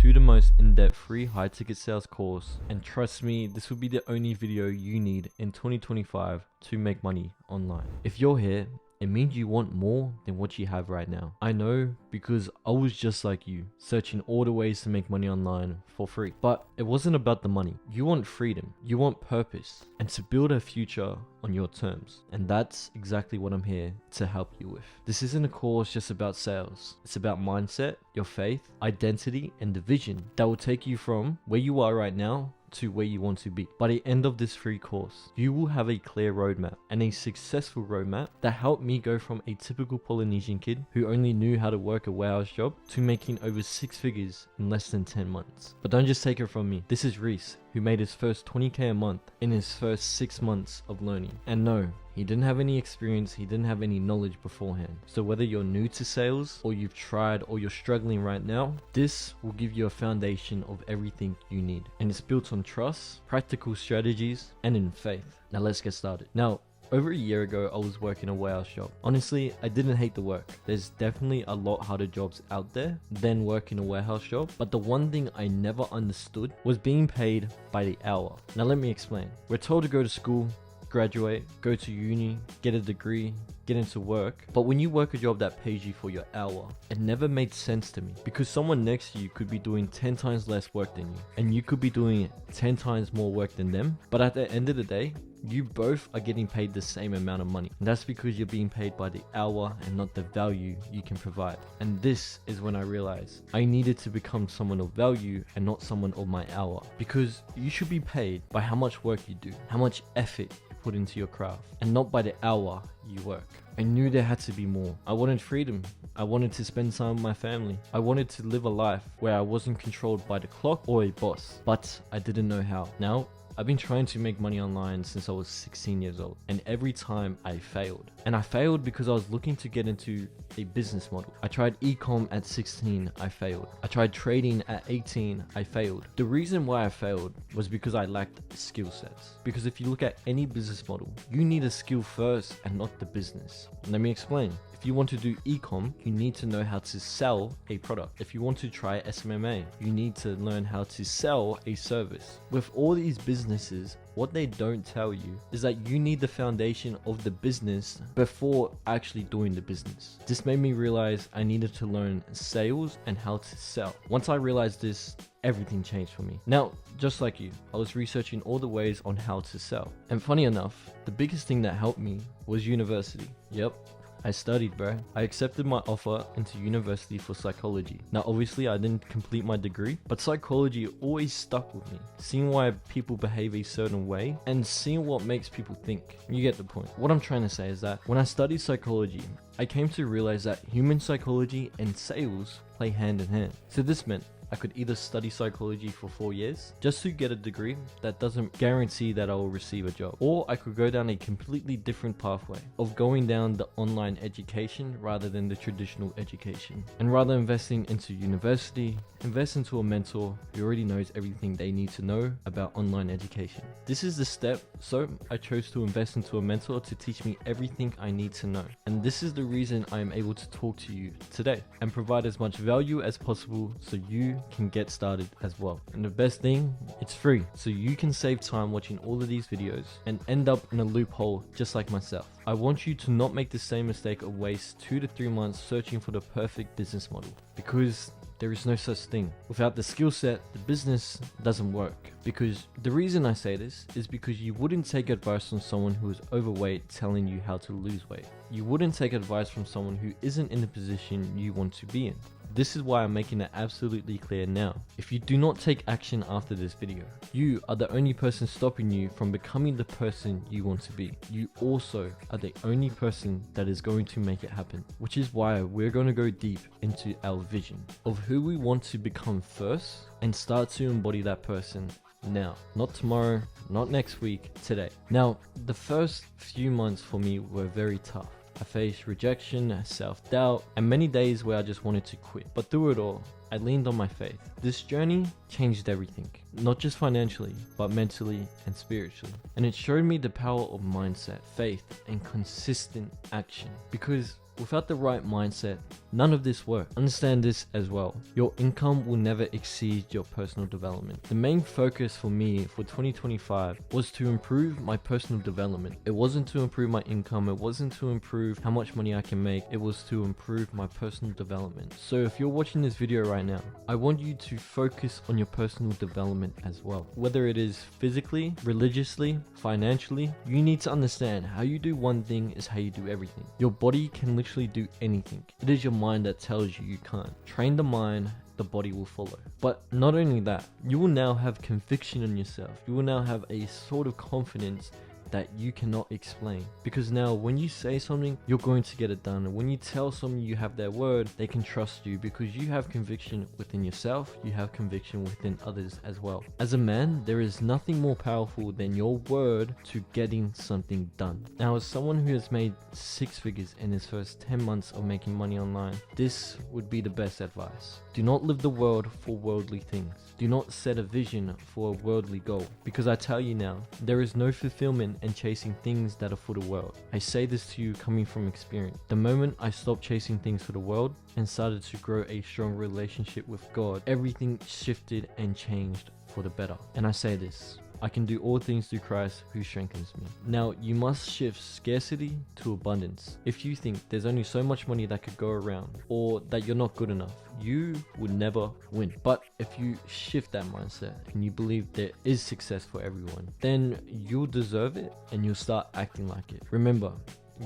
to the most in-depth free high-ticket sales course, and trust me, this will be the only video you need in 2025 to make money online. If you're here, it means you want more than what you have right now. I know, because I was just like you, searching all the ways to make money online for free. But it wasn't about the money. You want freedom, you want purpose, and to build a future on your terms. And that's exactly what I'm here to help you with. This isn't a course just about sales. It's about mindset, your faith, identity, and the vision that will take you from where you are right now to where you want to be. By the end of this free course, you will have a clear roadmap, and a successful roadmap that helped me go from a typical Polynesian kid who only knew how to work a warehouse job to making over 6 figures in less than 10 months. But don't just take it from me. This is Reese, who made his first 20k a month in his first 6 months of learning. And no, he didn't have any experience, he didn't have any knowledge beforehand. So whether you're new to sales, or you've tried, or you're struggling right now, this will give you a foundation of everything you need. And it's built on trust, practical strategies, and in faith. Now let's get started. Now, over a year ago, I was working a warehouse job. Honestly, I didn't hate the work. There's definitely a lot harder jobs out there than working a warehouse job. But the one thing I never understood was being paid by the hour. Now let me explain. We're told to go to school, graduate, go to uni, get a degree, get into work. But when you work a job that pays you for your hour, it never made sense to me, because someone next to you could be doing 10 times less work than you, and you could be doing 10 times more work than them. But at the end of the day, you both are getting paid the same amount of money. And that's because you're being paid by the hour and not the value you can provide. And this is when I realized I needed to become someone of value and not someone of my hour. Because you should be paid by how much work you do, how much effort you put into your craft, and not by the hour you work. I knew there had to be more. I wanted freedom. I wanted to spend time with my family. I wanted to live a life where I wasn't controlled by the clock or a boss, but I didn't know how. Now, I've been trying to make money online since I was 16 years old, and every time I failed. And I failed because I was looking to get into a business model. I tried e-com at 16, I failed. I tried trading at 18, I failed. The reason why I failed was because I lacked skill sets. Because if you look at any business model, you need a skill first and not the business. Let me explain. If you want to do e-com, you need to know how to sell a product. If you want to try SMMA, you need to learn how to sell a service. With all these businesses, what they don't tell you is that you need the foundation of the business before actually doing the business. This made me realize I needed to learn sales and how to sell. Once I realized this, everything changed for me. Now, just like you, I was researching all the ways on how to sell. And funny enough, the biggest thing that helped me was university. Yep. I studied, bro. I accepted my offer into university for psychology. Now, obviously, I didn't complete my degree, but psychology always stuck with me. Seeing why people behave a certain way and seeing what makes people think. You get the point. What I'm trying to say is that when I studied psychology, I came to realize that human psychology and sales play hand in hand. So this meant I could either study psychology for 4 years just to get a degree that doesn't guarantee that I will receive a job, or I could go down a completely different pathway of going down the online education rather than the traditional education. And rather investing into university, invest into a mentor who already knows everything they need to know about online education. This is the step, so I chose to invest into a mentor to teach me everything I need to know. And this is the reason I am able to talk to you today and provide as much value as possible so you can get started as well. And the best thing, it's free, so you can save time watching all of these videos and end up in a loophole just like myself. I want you to not make the same mistake of waste 2 to 3 months searching for the perfect business model, because there is no such thing. Without the skill set, the business doesn't work. Because the reason I say this is because you wouldn't take advice from someone who is overweight telling you how to lose weight. You wouldn't take advice from someone who isn't in the position you want to be in. This is why I'm making it absolutely clear now. If you do not take action after this video, you are the only person stopping you from becoming the person you want to be. You also are the only person that is going to make it happen. Which is why we're going to go deep into our vision of who we want to become first and start to embody that person now. Not tomorrow, not next week, today. Now, the first few months for me were very tough. I faced rejection, self-doubt, and many days where I just wanted to quit. But through it all, I leaned on my faith. This journey changed everything, not just financially, but mentally and spiritually. And it showed me the power of mindset, faith, and consistent action. Because without the right mindset, None of this works. Understand this as well. Your income will never exceed your personal development. The main focus for me for 2025 was to improve my personal development. It wasn't to improve my income. It wasn't to improve how much money I can make. It was to improve my personal development. So if you're watching this video right now, I want you to focus on your personal development as well. Whether it is physically, religiously, financially, you need to understand how you do one thing is how you do everything. Your body can literally do anything. It is your mind that tells you you can't. Train the mind, the body will follow. But not only that, you will now have conviction in yourself. You will now have a sort of confidence that you cannot explain, because now when you say something, you're going to get it done. And when you tell someone you have their word, they can trust you because you have conviction within yourself, you have conviction within others as well. As a man, there is nothing more powerful than your word to getting something done. Now, as someone who has made 6 figures in his first 10 months of making money online, this would be the best advice. Do not live the world for worldly things. Do not set a vision for a worldly goal, because I tell you now, there is no fulfillment in chasing things that are for the world. I say this to you coming from experience. The moment I stopped chasing things for the world and started to grow a strong relationship with God, everything shifted and changed for the better. And I say this, I can do all things through Christ who strengthens me. Now, you must shift scarcity to abundance. If you think there's only so much money that could go around, or that you're not good enough, you would never win. But if you shift that mindset and you believe there is success for everyone, then you'll deserve it and you'll start acting like it. Remember,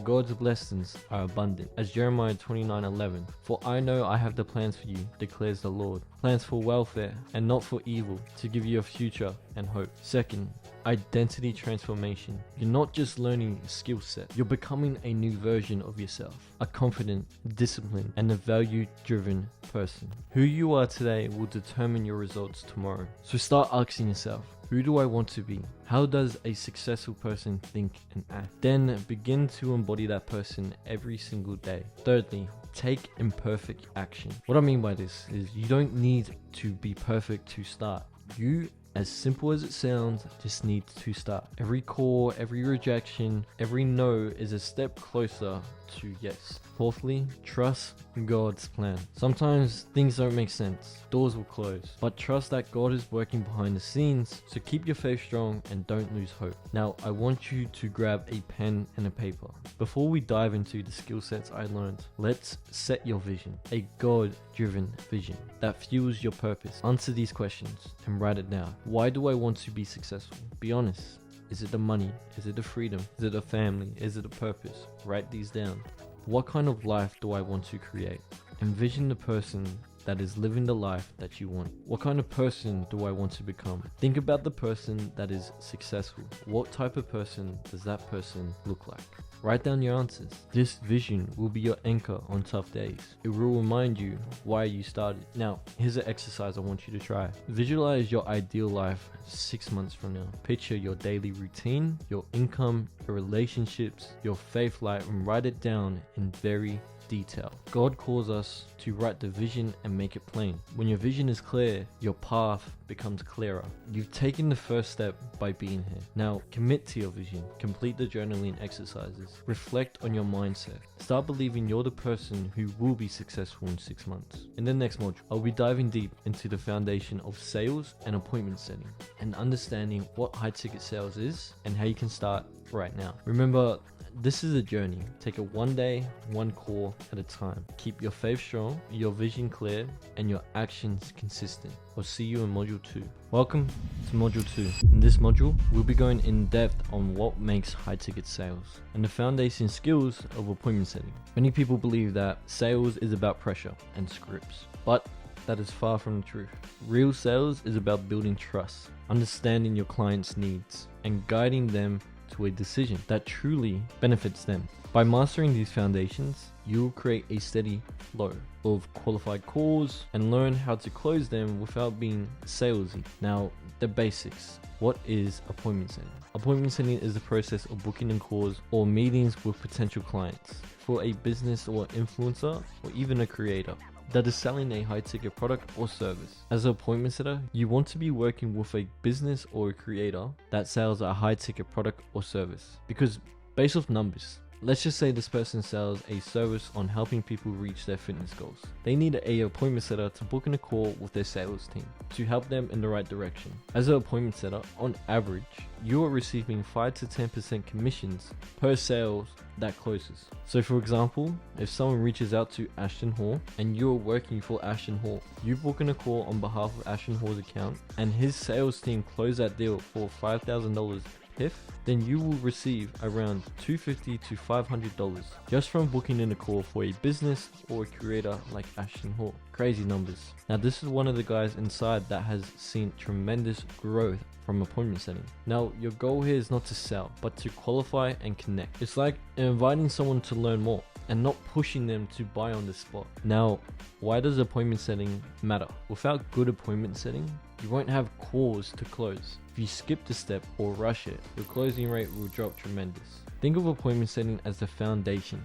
God's blessings are abundant. As Jeremiah 29:11, for I know I have the plans for you, declares the Lord. Plans for welfare and not for evil, to give you a future and hope. Second, identity transformation. You're not just learning a skill set, you're becoming a new version of yourself. A confident, disciplined, and a value-driven person. Who you are today will determine your results tomorrow. So start asking yourself, who do I want to be? How does a successful person think and act? Then begin to embody that person every single day. Thirdly, take imperfect action. What I mean by this is you don't need to be perfect to start. You, as simple as it sounds, just need to start. Every call, every rejection, every no is a step closer to yes. Fourthly, trust God's plan. Sometimes things don't make sense. Doors will close. But trust that God is working behind the scenes. So keep your faith strong and don't lose hope. Now, I want you to grab a pen and a paper. Before we dive into the skill sets I learned, let's set your vision. A God-driven vision that fuels your purpose. Answer these questions and write it down. Why do I want to be successful? Be honest. Is it the money? Is it the freedom? Is it a family? Is it a purpose? Write these down. What kind of life do I want to create? Envision the person that is living the life that you want. What kind of person do I want to become? Think about the person that is successful. What type of person does that person look like? Write down your answers. This vision will be your anchor on tough days. It will remind you why you started. Now, here's an exercise I want you to try. Visualize your ideal life 6 months from now. Picture your daily routine, your income, your relationships, your faith life, and write it down in very detail. God calls us to write the vision and make it plain. When your vision is clear, your path becomes clearer. You've taken the first step by being here. Now, commit to your vision. Complete the journaling exercises. Reflect on your mindset. Start believing you're the person who will be successful in 6 months. In the next module, I'll be diving deep into the foundation of sales and appointment setting and understanding what high ticket sales is and how you can start right now. Remember, this is a journey. Take it one day, one call at a time. Keep your faith strong, your vision clear, and your actions consistent. I'll see you in module 2. Welcome to module 2. In this module, we'll be going in depth on what makes high ticket sales and the foundation skills of appointment setting. Many people believe that sales is about pressure and scripts, but that is far from the truth. Real sales is about building trust, understanding your client's needs, and guiding them to a decision that truly benefits them. By mastering these foundations, you'll create a steady flow of qualified calls and learn how to close them without being salesy. Now, the basics. What is appointment setting? Appointment setting is the process of booking in calls or meetings with potential clients for a business or influencer or even a creator that is selling a high ticket product or service. As an appointment setter, you want to be working with a business or a creator that sells a high ticket product or service, because based off numbers, let's just say this person sells a service on helping people reach their fitness goals. They need a appointment setter to book in a call with their sales team to help them in the right direction. As an appointment setter, on average, you are receiving 5 to 10% commissions per sales that closes. So for example, if someone reaches out to Ashton Hall and you're working for Ashton Hall, you book in a call on behalf of Ashton Hall's account and his sales team close that deal for $5,000 PIF, then you will receive around $250 to $500 just from booking in a call for a business or a creator like Ashton Hall. Crazy numbers. Now this is one of the guys inside that has seen tremendous growth from appointment setting. Now your goal here is not to sell, but to qualify and connect. It's like inviting someone to learn more and not pushing them to buy on the spot. Now, why does appointment setting matter? Without good appointment setting, you won't have calls to close. If you skip the step or rush it, your closing rate will drop tremendous. Think of appointment setting as the foundation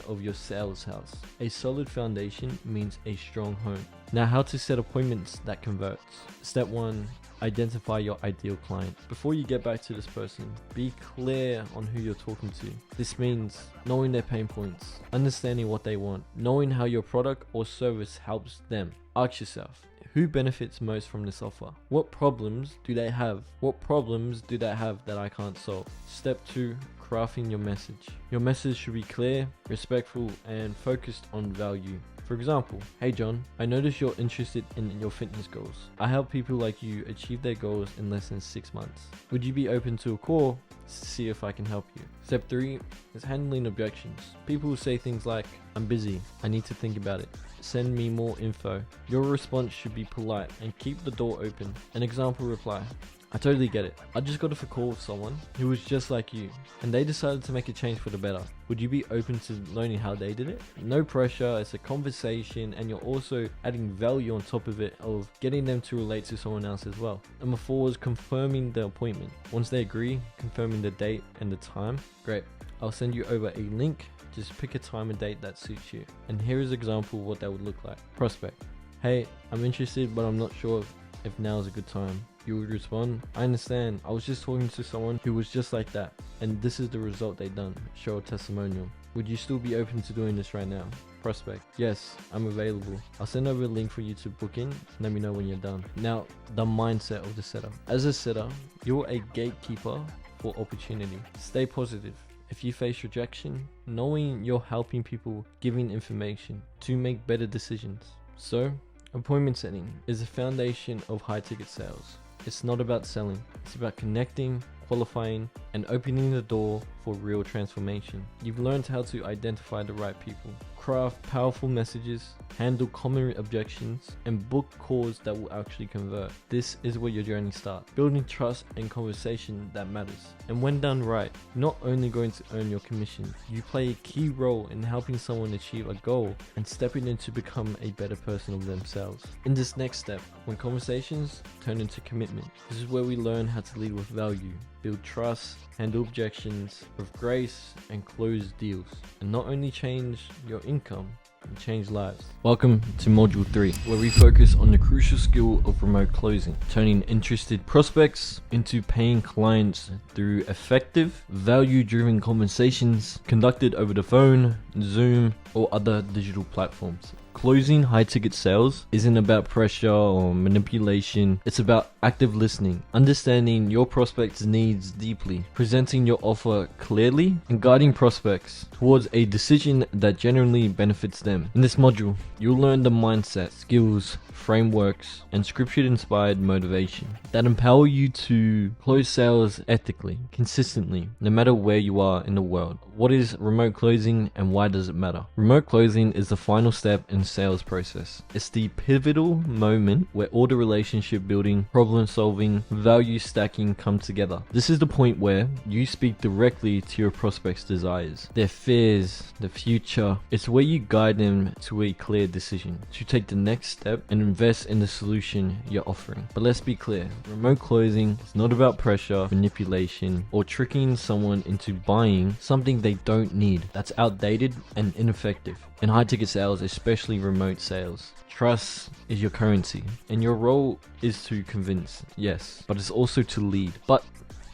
of your sales house. A solid foundation means a strong home. Now, how to set appointments that converts. Step 1, identify your ideal client. Before you get back to this person, be clear on who you're talking to. This means knowing their pain points, understanding what they want, knowing how your product or service helps them. Ask yourself, who benefits most from this offer? What problems do they have? What problems do they have that I can't solve? Step 2, crafting your message. Your message should be clear, respectful, and focused on value. For example, hey John, I noticed you're interested in your fitness goals. I help people like you achieve their goals in less than 6 months. Would you be open to a call to see if I can help you? Step 3 is handling objections. People will say things like, I'm busy, I need to think about it. Send me more info. Your response should be polite and keep the door open. An example reply. I totally get it. I just got off a call with someone who was just like you and they decided to make a change for the better. Would you be open to learning how they did it? No pressure, it's a conversation and you're also adding value on top of it of getting them to relate to someone else as well. Number 4 is confirming the appointment. Once they agree, confirming the date and the time. Great. I'll send you over a link. Just pick a time and date that suits you. And here is an example of what that would look like. Prospect. Hey, I'm interested, but I'm not sure if now is a good time. You would respond, I understand. I was just talking to someone who was just like that. And this is the result they done. Show a testimonial. Would you still be open to doing this right now? Prospect. Yes, I'm available. I'll send over a link for you to book in. Let me know when you're done. Now, the mindset of the setter. As a setter, you're a gatekeeper for opportunity. Stay positive. If you face rejection, knowing you're helping people, giving information to make better decisions. So, appointment setting is the foundation of high ticket sales. It's not about selling, it's about connecting, qualifying, and opening the door for real transformation. You've learned how to identify the right people, craft powerful messages, handle common objections, and book calls that will actually convert. This is where your journey starts, building trust and conversation that matters. And when done right, you're not only going to earn your commission, you play a key role in helping someone achieve a goal and stepping in to become a better person of themselves. In this next step, when conversations turn into commitment, this is where we learn how to lead with value, build trust, handle objections with grace, and close deals. And not only change your income, and change lives. Welcome to Module 3, where we focus on the crucial skill of remote closing, turning interested prospects into paying clients through effective, value-driven conversations conducted over the phone, Zoom, or other digital platforms. Closing high-ticket sales isn't about pressure or manipulation. It's about active listening, understanding your prospects' needs deeply, presenting your offer clearly, and guiding prospects towards a decision that genuinely benefits them. In this module, you'll learn the mindset, skills, frameworks, and scripture-inspired motivation that empower you to close sales ethically, consistently, no matter where you are in the world. What is remote closing and why does it matter? Remote closing is the final step in sales process. It's the pivotal moment where all the relationship building, problem solving, value stacking come together. This is the point where you speak directly to your prospects' desires, their fears, the future. It's where you guide them to a clear decision to take the next step and invest in the solution you're offering. But let's be clear, remote closing is not about pressure, manipulation, or tricking someone into buying something they don't need that's outdated and ineffective. In high ticket sales, especially remote sales, trust is your currency and your role is to convince, yes, but it's also to lead. But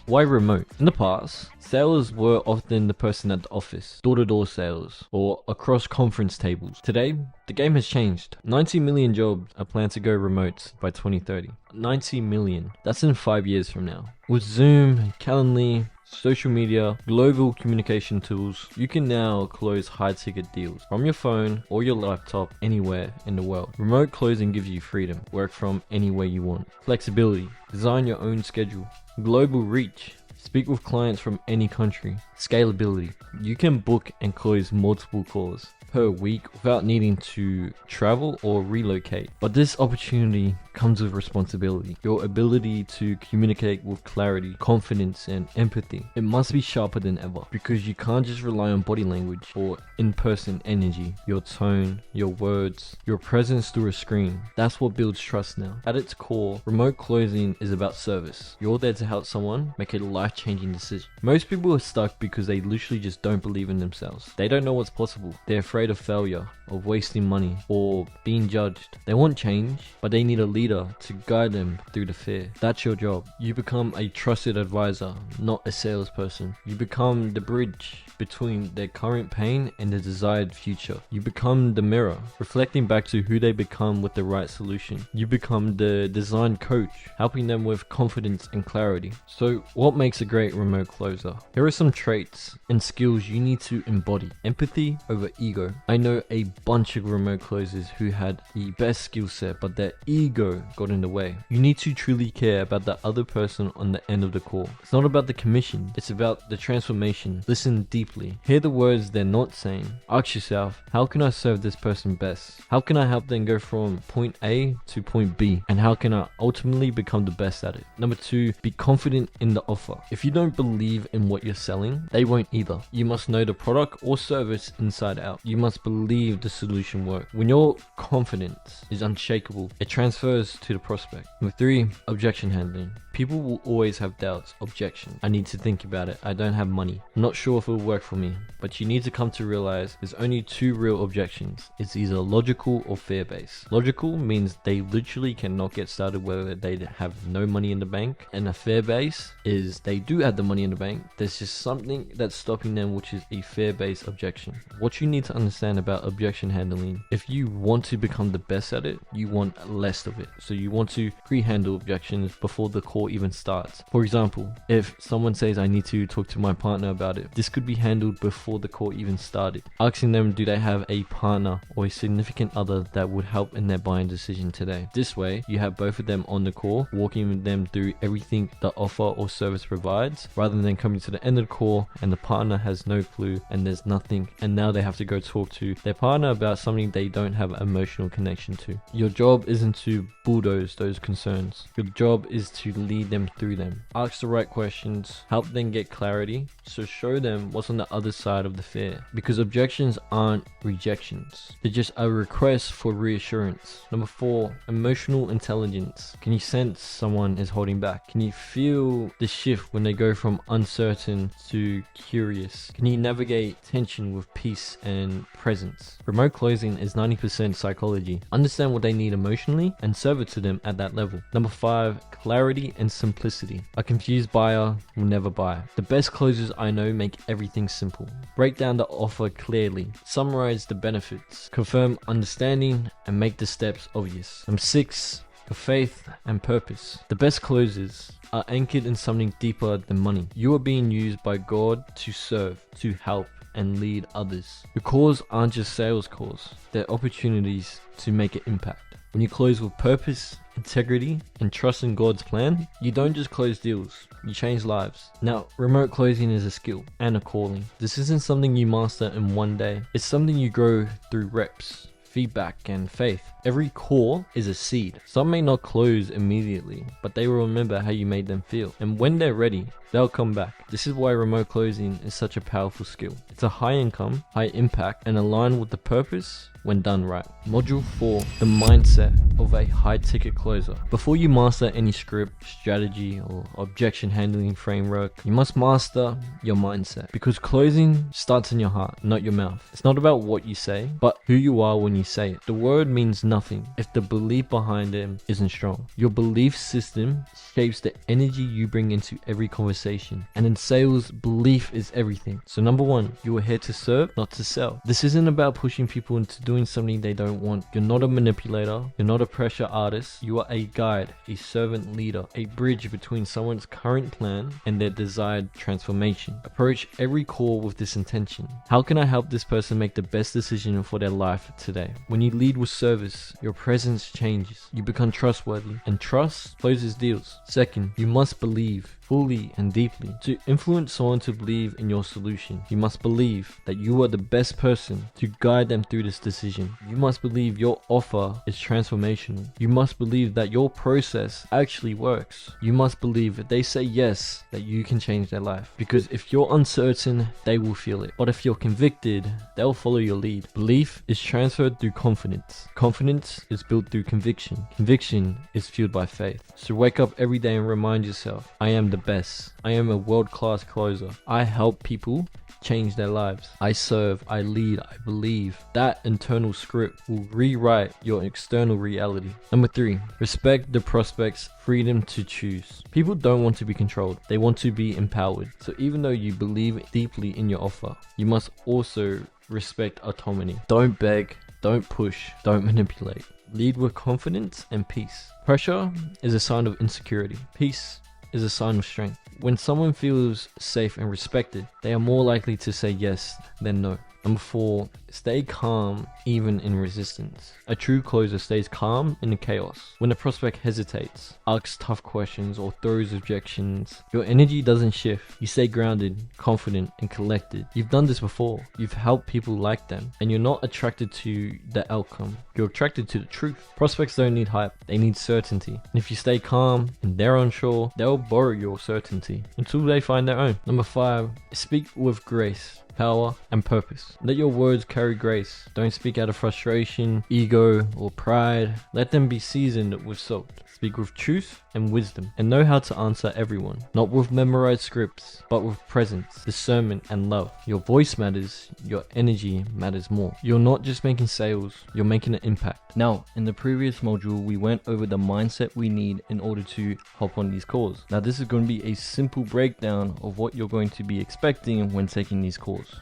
Why remote? In the past, sales were often the person at the office, door-to-door sales, or across conference tables. Today, the game has changed. 90 million jobs are planned to go remote by 2030. 90 million. That's in 5 years from now. With Zoom, Calendly, social media, global communication tools, you can now close high-ticket deals from your phone or your laptop anywhere in the world. Remote closing gives you freedom. Work from anywhere you want. Flexibility. Design your own schedule. Global reach. Speak with clients from any country. Scalability. You can book and close multiple calls per week without needing to travel or relocate. But this opportunity comes with responsibility. Your ability to communicate with clarity, confidence, and empathy. It must be sharper than ever because you can't just rely on body language or in-person energy. Your tone, your words, your presence through a screen. That's what builds trust now. At its core, remote closing is about service. You're there to help someone make a life-changing decision. Most people are stuck because they literally just don't believe in themselves. They don't know what's possible. They're afraid of failure, of wasting money, or being judged. They want change, but they need a leader to guide them through the fear. That's your job. You become a trusted advisor, not a salesperson. You become the bridge between their current pain and the desired future. You become the mirror, reflecting back to who they become with the right solution. You become the design coach, helping them with confidence and clarity. So what makes a great remote closer? Here are some traits and skills you need to embody. Empathy over ego. I know a bunch of remote closers who had the best skill set, but their ego got in the way. You need to truly care about the other person on the end of the call. It's not about the commission, it's about the transformation. Listen deeply. Hear the words they're not saying. Ask yourself, how can I serve this person best? How can I help them go from point A to point B? And how can I ultimately become the best at it? Number 2, be confident in the offer. If you don't believe in what you're selling, they won't either. You must know the product or service inside out. You must believe the solution works. When your confidence is unshakable, it transfers to the prospect. Number 3, objection handling. People will always have doubts. Objection. I need to think about it. I don't have money. I'm not sure if it'll work for me. But you need to come to realize there's only 2 real objections. It's either logical or fear-based. Logical means they literally cannot get started whether they have no money in the bank. And a fear-based is they do have the money in the bank. There's just something that's stopping them, which is a fear-based objection. What you need to understand about objection handling, if you want to become the best at it, you want less of it. So you want to pre-handle objections before the call even starts. For example, if someone says I need to talk to my partner about it, this could be handled before the call even started. Asking them, do they have a partner or a significant other that would help in their buying decision today? This way, you have both of them on the call, walking with them through everything the offer or service provides, rather than coming to the end of the call and the partner has no clue and there's nothing, and now they have to go talk to their partner about something they don't have an emotional connection to. Your job isn't to bulldoze those concerns. Your job is to lead them through them. Ask the right questions, help them get clarity, so show them what's on the other side of the fear. Because objections aren't rejections. They're just a request for reassurance. Number 4, emotional intelligence. Can you sense someone is holding back? Can you feel the shift when they go from uncertain to curious? Can you navigate tension with peace and presence? Remote closing is 90% psychology. Understand what they need emotionally and serve it to them at that level. Number 5, clarity and simplicity. A confused buyer will never buy. The best closers I know make everything simple. Break down the offer clearly. Summarize the benefits. Confirm understanding and make the steps obvious. Number 6, your faith and purpose. The best closers are anchored in something deeper than money. You are being used by God to serve, to help, and lead others. Your calls aren't just sales calls. They're opportunities to make an impact. When you close with purpose, integrity, and trust in God's plan, you don't just close deals, you change lives. Now, remote closing is a skill and a calling. This isn't something you master in one day. It's something you grow through reps, feedback, and faith. Every call is a seed. Some may not close immediately, but they will remember how you made them feel. And when they're ready, they'll come back. This is why remote closing is such a powerful skill. It's a high income, high impact, and aligned with the purpose when done right. Module 4, the mindset of a high ticket closer. Before you master any script, strategy, or objection handling framework, you must master your mindset, because closing starts in your heart, not your mouth. It's not about what you say, but who you are when you say it. The word means nothing nothing if the belief behind them isn't strong. Your belief system shapes the energy you bring into every conversation. And in sales, belief is everything. So number one, you are here to serve, not to sell. This isn't about pushing people into doing something they don't want. You're not a manipulator. You're not a pressure artist. You are a guide, a servant leader, a bridge between someone's current plan and their desired transformation. Approach every call with this intention. How can I help this person make the best decision for their life today? When you lead with service, your presence changes. You become trustworthy, and trust closes deals. Second, you must believe fully and deeply. To influence someone to believe in your solution, you must believe that you are the best person to guide them through this decision. You must believe your offer is transformational. You must believe that your process actually works. You must believe if they say yes, that you can change their life. Because if you're uncertain, they will feel it. But if you're convicted, they'll follow your lead. Belief is transferred through confidence. Confidence is built through conviction. Conviction is fueled by faith. So wake up every day and remind yourself, I am the best. I am a world-class closer. I help people change their lives. I serve, I lead, I believe. That internal script will rewrite your external reality. Number three, respect the prospect's freedom to choose. People don't want to be controlled. They want to be empowered. So even though you believe deeply in your offer, you must also respect autonomy. Don't beg, don't push, don't manipulate. Lead with confidence and peace. Pressure is a sign of insecurity. Peace is a sign of strength. When someone feels safe and respected, they are more likely to say yes than no. Number four, stay calm even in resistance. A true closer stays calm in the chaos. When the prospect hesitates, asks tough questions, or throws objections, your energy doesn't shift. You stay grounded, confident, and collected. You've done this before. You've helped people like them, and you're not attracted to the outcome. You're attracted to the truth. Prospects don't need hype. They need certainty. And if you stay calm and they're unsure, they'll borrow your certainty until they find their own. Number five, speak with grace, power, and purpose. Let your words carry grace. Don't speak out of frustration, ego, or pride. Let them be seasoned with salt. Speak with truth and wisdom, and know how to answer everyone. Not with memorized scripts, but with presence, discernment, and love. Your voice matters, your energy matters more. You're not just making sales, you're making an impact. Now, in the previous module, we went over the mindset we need in order to hop on these calls. Now, this is going to be a simple breakdown of what you're going to be expecting when taking these calls.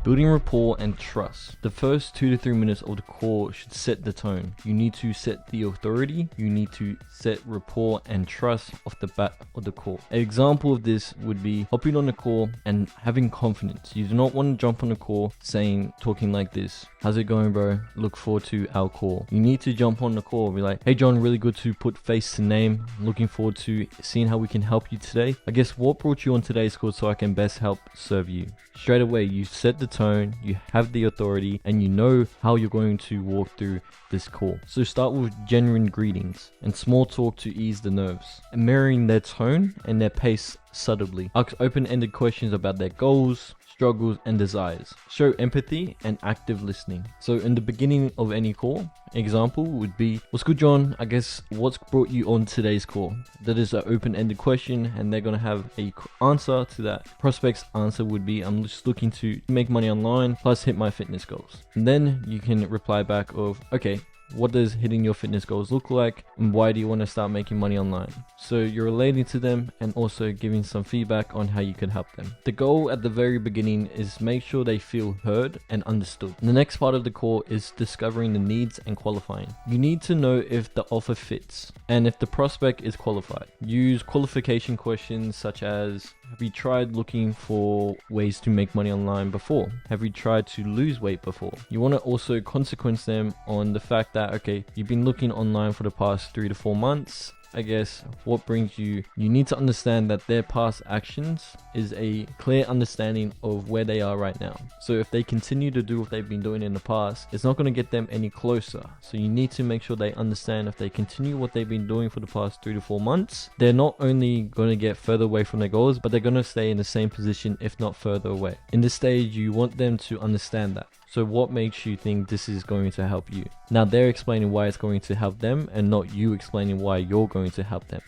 Building rapport and trust. The first 2 to 3 minutes of the call should set the tone. You need to set the authority. You need to set rapport and trust off the bat of the call. An example of this would be hopping on the call and having confidence. You do not want to jump on the call talking like this. How's it going, bro? Look forward to our call. You need to jump on the call and be like, hey John, really good to put face to name. Looking forward to seeing how we can help you today. I guess what brought you on today's call so I can best help serve you. Straight away, you set the tone, you have the authority, and you know how you're going to walk through this call. So start with genuine greetings and small talk to ease the nerves, and mirroring their tone and their pace subtly. Ask open-ended questions about their goals, struggles, and desires. Show empathy and active listening. So in the beginning of any call, example would be, what's good, John? I guess what's brought you on today's call? That is an open-ended question, and they're going to have a answer to that. Prospect's answer would be, I'm just looking to make money online plus hit my fitness goals. And then you can reply back of, okay, what does hitting your fitness goals look like, and why do you want to start making money online? So you're relating to them and also giving some feedback on how you can help them. The goal at the very beginning is make sure they feel heard and understood. The next part of the call is discovering the needs and qualifying. You need to know if the offer fits and if the prospect is qualified. Use qualification questions such as, have you tried looking for ways to make money online before? Have you tried to lose weight before? You want to also consequence them on the fact that, okay, you've been looking online for the past 3 to 4 months. I guess what brings you need to understand that their past actions is a clear understanding of where they are right now. So if they continue to do what they've been doing in the past, it's not going to get them any closer. So you need to make sure they understand if they continue what they've been doing for the past 3 to 4 months, they're not only going to get further away from their goals, but they're going to stay in the same position, if not further away. In this stage, you want them to understand that. So what makes you think this is going to help you? Now they're explaining why it's going to help them and not you explaining why you're going to help them.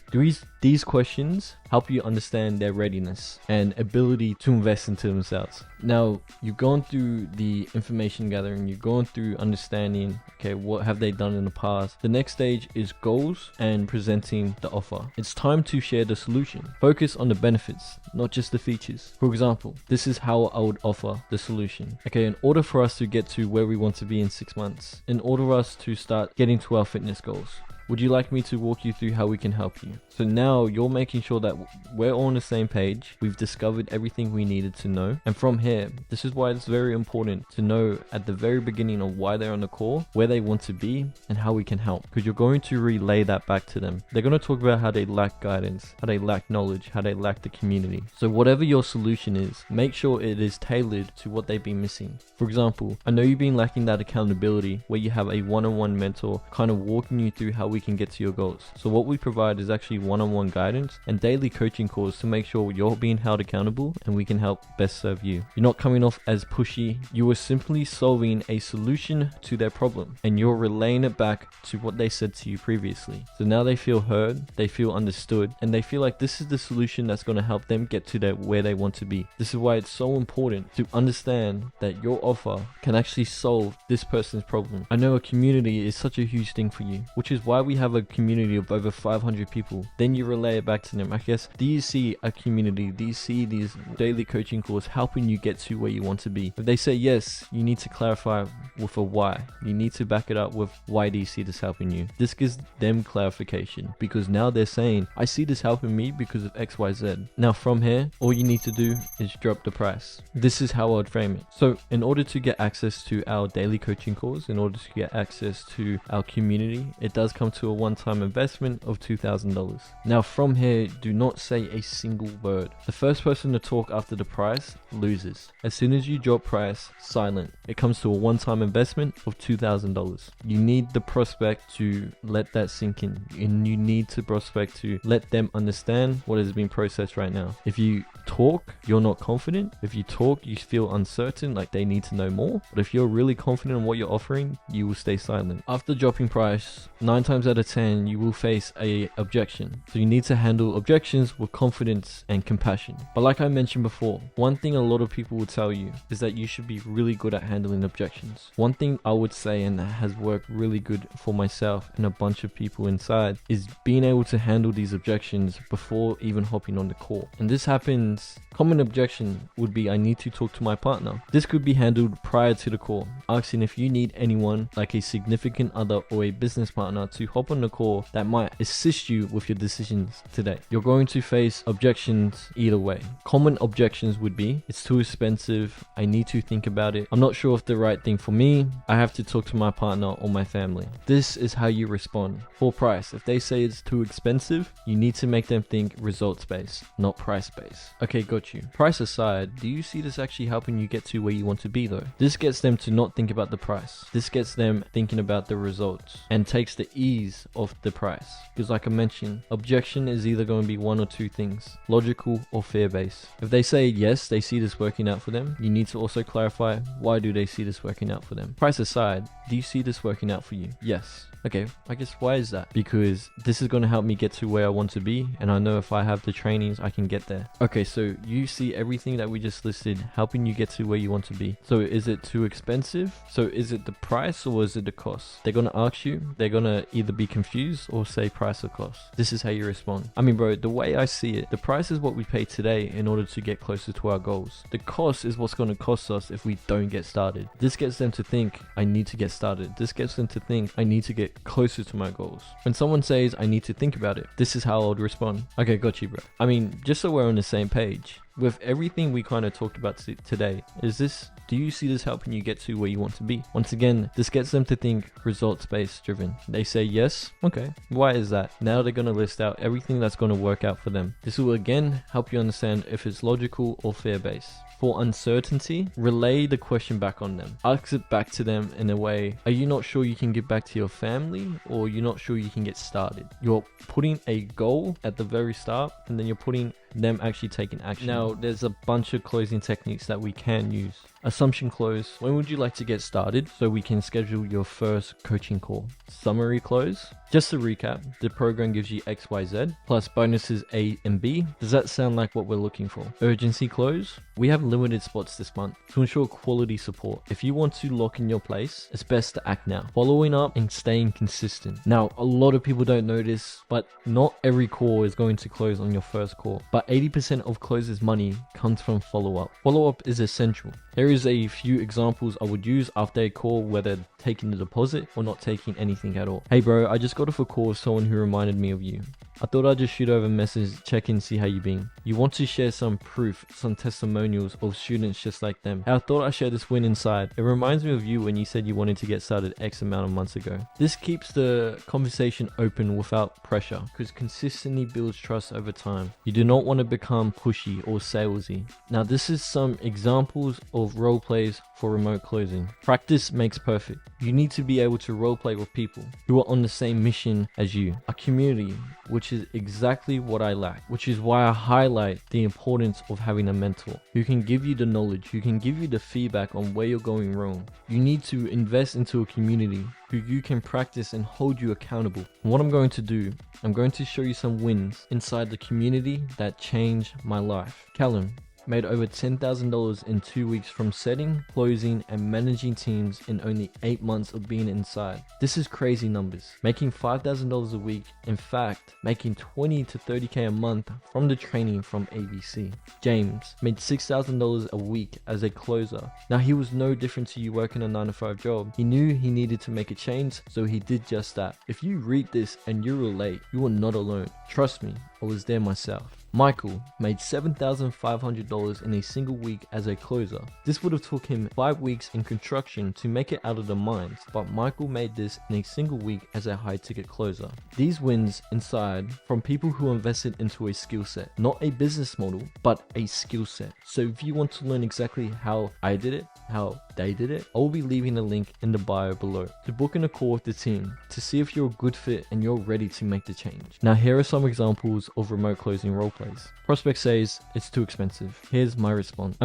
These questions help you understand their readiness and ability to invest into themselves. Now, you've gone through the information gathering, you've gone through understanding, okay, what have they done in the past? The next stage is goals and presenting the offer. It's time to share the solution. Focus on the benefits, not just the features. For example, this is how I would offer the solution. Okay, in order for us to get to where we want to be in 6 months, in order for us to start getting to our fitness goals, would you like me to walk you through how we can help you? So now you're making sure that we're all on the same page. We've discovered everything we needed to know. And from here, this is why it's very important to know at the very beginning of why they're on the call, where they want to be and how we can help. Because you're going to relay that back to them. They're going to talk about how they lack guidance, how they lack knowledge, how they lack the community. So whatever your solution is, make sure it is tailored to what they've been missing. For example, I know you've been lacking that accountability where you have a one-on-one mentor kind of walking you through how we can get to your goals. So what we provide is actually one-on-one guidance and daily coaching calls to make sure you're being held accountable and we can help best serve you. You're not coming off as pushy. You are simply solving a solution to their problem and you're relaying it back to what they said to you previously. So now they feel heard, they feel understood, and they feel like this is the solution that's going to help them get to where they want to be. This is why it's so important to understand that your offer can actually solve this person's problem. I know a community is such a huge thing for you, which is why we have a community of over 500 people. Then you relay it back to them. I guess, do you see a community? Do you see these daily coaching calls helping you get to where you want to be? If they say yes, you need to clarify with a why. You need to back it up with why do you see this helping you? This gives them clarification because now they're saying, I see this helping me because of XYZ. Now from here, all you need to do is drop the price. This is how I'd frame it. So in order to get access to our daily coaching calls, in order to get access to our community, it does come to a one-time investment of $2,000. Now from here, do not say a single word. The first person to talk after the price loses. As soon as you drop price, silent. It comes to a one-time investment of $2,000. You need the prospect to let that sink in, and you need to prospect to let them understand what is being processed right now. If you talk, you're not confident. If you talk, you feel uncertain, like they need to know more. But if you're really confident in what you're offering, you will stay silent. After dropping price, 9 times out of 10, you will face a objection. So you need to handle objections with confidence and compassion. But like I mentioned before, one thing a lot of people will tell you is that you should be really good at handling objections. One thing I would say, and that has worked really good for myself and a bunch of people inside, is being able to handle these objections before even hopping on the call. And this happens, common objection would be, I need to talk to my partner. This could be handled prior to the call, asking if you need anyone like a significant other or a business partner to hop on the call that might assist you with your decisions today. You're going to face objections either way. Common objections would be, it's too expensive, I need to think about it, I'm not sure if the right thing for me, I have to talk to my partner or my family. This is how you respond. For price, if they say it's too expensive, you need to make them think results based, not price based. Okay, got you. Price aside, do you see this actually helping you get to where you want to be though? This gets them to not think about the price. This gets them thinking about the results and takes the ease off the price. Because like I mentioned, objection is either going to be one or two things, logical or fear-based. If they say yes, they see this working out for them, you need to also clarify, why do they see this working out for them? Price aside, do you see this working out for you? Yes. Okay, I guess why is that? Because this is going to help me get to where I want to be, and I know if I have the trainings, I can get there. Okay, so you see everything that we just listed helping you get to where you want to be. So is it too expensive? So is it the price or is it the cost? They're going to ask you, they're going to either be confused or say price or cost. This is how you respond. I mean, bro, the way I see it, the price is what we pay today in order to get closer to our goals. The cost is what's going to cost us if we don't get started. This gets them to think, I need to get started. This gets them to think, I need to get closer to my goals. When someone says, I need to think about it, this is how I would respond. Okay, got you, bro. I mean, just so we're on the same page, with everything we kind of talked about today, do you see this helping you get to where you want to be? Once again, this gets them to think results-based driven. They say yes, okay, why is that? Now they're going to list out everything that's going to work out for them. This will again help you understand if it's logical or fear-based. For uncertainty, relay the question back on them. Ask it back to them in a way, are you not sure you can get back to your family, or you're not sure you can get started? You're putting a goal at the very start, and then you're putting them actually taking action. Now, there's a bunch of closing techniques that we can use. Assumption close. When would you like to get started so we can schedule your first coaching call? Summary close. Just to recap, the program gives you XYZ plus bonuses A and B. Does that sound like what we're looking for? Urgency close. We have limited spots this month to ensure quality support. If you want to lock in your place, it's best to act now. Following up and staying consistent. Now, a lot of people don't know this, but not every call is going to close on your first call. But 80% of closers' money comes from follow-up. Follow-up is essential. Here is a few examples I would use after a call, whether taking the deposit or not taking anything at all. Hey bro, I just got off a call with someone who reminded me of you. I thought I'd just shoot over a message, check in, see how you been. You want to share some proof, some testimonials of students just like them. Hey, I thought I'd share this win inside. It reminds me of you when you said you wanted to get started X amount of months ago. This keeps the conversation open without pressure because consistently builds trust over time. You do not want to become pushy or salesy. Now, this is some examples of role plays for remote closing. Practice makes perfect. You need to be able to role play with people who are on the same mission as you. A community, which is exactly what I lack, which is why I highlight the importance of having a mentor who can give you the knowledge, who can give you the feedback on where you're going wrong. You need to invest into a community who you can practice and hold you accountable. And what I'm going to do, I'm going to show you some wins inside the community that changed my life. Callum made over $10,000 in 2 weeks from setting, closing, and managing teams in only 8 months of being inside. This is crazy numbers. Making $5,000 a week, in fact, making 20 to 30K a month from the training from ABC. James made $6,000 a week as a closer. Now, he was no different to you working a 9-to-5 job. He knew he needed to make a change, so he did just that. If you read this and you relate, you are not alone. Trust me, I was there myself. Michael made $7,500 in a single week as a closer. This would have took him 5 weeks in construction to make it out of the mines, but Michael made this in a single week as a high ticket closer. These wins inside from people who invested into a skill set, not a business model, but a skill set. So if you want to learn exactly how I did it, how they did it, I'll be leaving a link in the bio below to book in a call with the team to see if you're a good fit and you're ready to make the change. Now, here are some examples of remote closing role plays. Prospect says it's too expensive. Here's my response.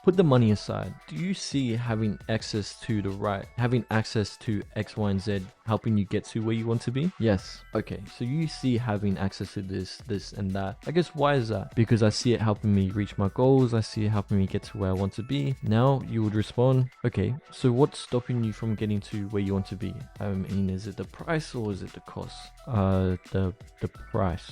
Put the money aside. Do you see having access to X, Y, and Z helping you get to where you want to be? Yes. Okay, so you see having access to this, and that. I guess why is that? Because I see it helping me reach my goals. I see it helping me get to where I want to be. Now you would respond, okay, so what's stopping you from getting to where you want to be? Is it the price or is it the cost? The price.